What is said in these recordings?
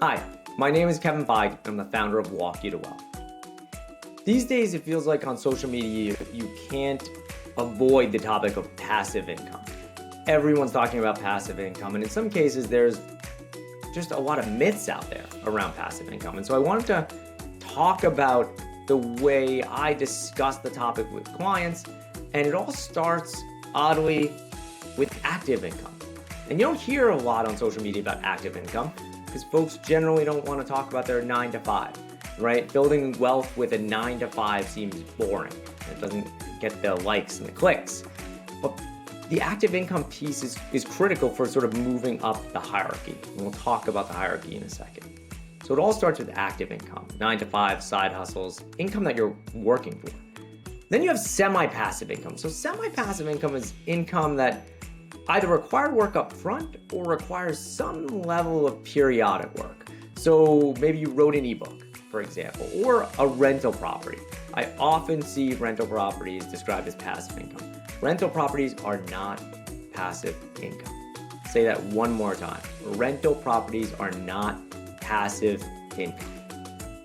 Hi, my name is Kevin Feig, and I'm the founder of Walk You to Wealth. These days, it feels like on social media, you can't avoid the topic of passive income. Everyone's talking about passive income, and in some cases, there's just a lot of myths out there around passive income. And so I wanted to talk about the way I discuss the topic with clients, and it all starts, oddly, with active income. And you don't hear a lot on social media about active income because folks generally don't want to talk about their 9 to 5, right? Building wealth with a 9 to 5 seems boring. It doesn't get the likes and the clicks. But the active income piece is critical for sort of moving up the hierarchy. And we'll talk about the hierarchy in a second. So it all starts with active income, 9 to 5, side hustles, income that you're working for. Then you have semi-passive income. So semi-passive income is income that either require work up front or requires some level of periodic work. So maybe you wrote an ebook, for example, or a rental property. I often see rental properties described as passive income. Rental properties are not passive income. Say that one more time. Rental properties are not passive income.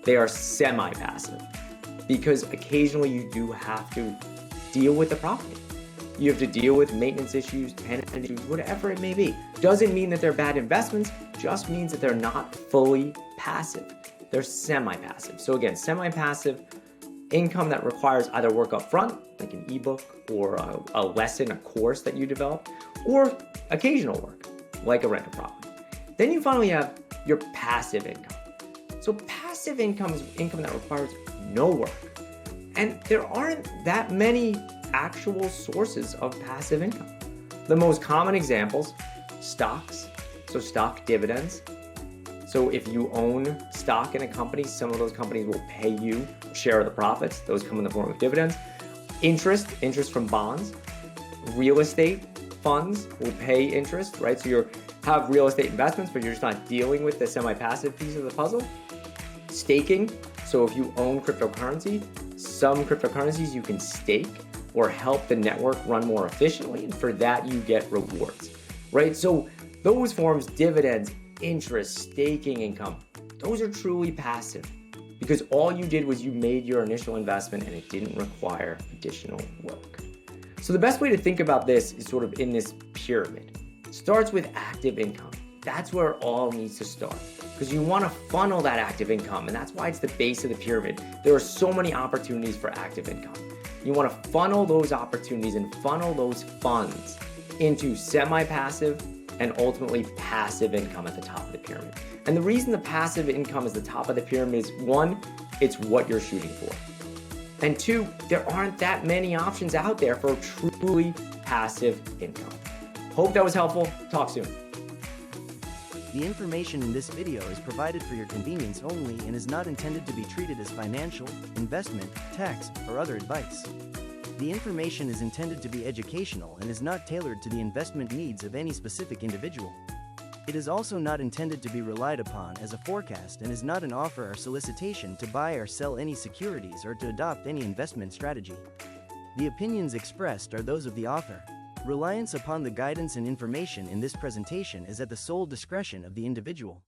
They are semi-passive because occasionally you do have to deal with the property. You have to deal with maintenance issues, tenant issues, whatever it may be. Doesn't mean that they're bad investments, just means that they're not fully passive. They're semi-passive. So again, semi-passive income that requires either work up front, like an ebook or a lesson, a course that you develop, or occasional work, like a rental property. Then you finally have your passive income. So passive income is income that requires no work. And there aren't that many actual sources of passive income. The most common examples, stocks, so stock dividends. So if you own stock in a company, some of those companies will pay you a share of the profits. Those come in the form of dividends. Interest from bonds. Real estate funds will pay interest, right? So you have real estate investments, but you're just not dealing with the semi-passive piece of the puzzle. Staking, so if you own cryptocurrency, some cryptocurrencies you can stake or help the network run more efficiently, and for that you get rewards, right? So those forms, dividends, interest, staking income, those are truly passive because all you did was you made your initial investment and it didn't require additional work. So the best way to think about this is sort of in this pyramid. It starts with active income. That's where it all needs to start because you want to funnel that active income, and that's why it's the base of the pyramid. There are so many opportunities for active income. You want to funnel those opportunities and funnel those funds into semi-passive and ultimately passive income at the top of the pyramid. And the reason the passive income is the top of the pyramid is one, it's what you're shooting for. And two, there aren't that many options out there for truly passive income. Hope that was helpful. Talk soon. The information in this video is provided for your convenience only and is not intended to be treated as financial, investment, tax, or other advice. The information is intended to be educational and is not tailored to the investment needs of any specific individual. It is also not intended to be relied upon as a forecast and is not an offer or solicitation to buy or sell any securities or to adopt any investment strategy. The opinions expressed are those of the author. Reliance upon the guidance and information in this presentation is at the sole discretion of the individual.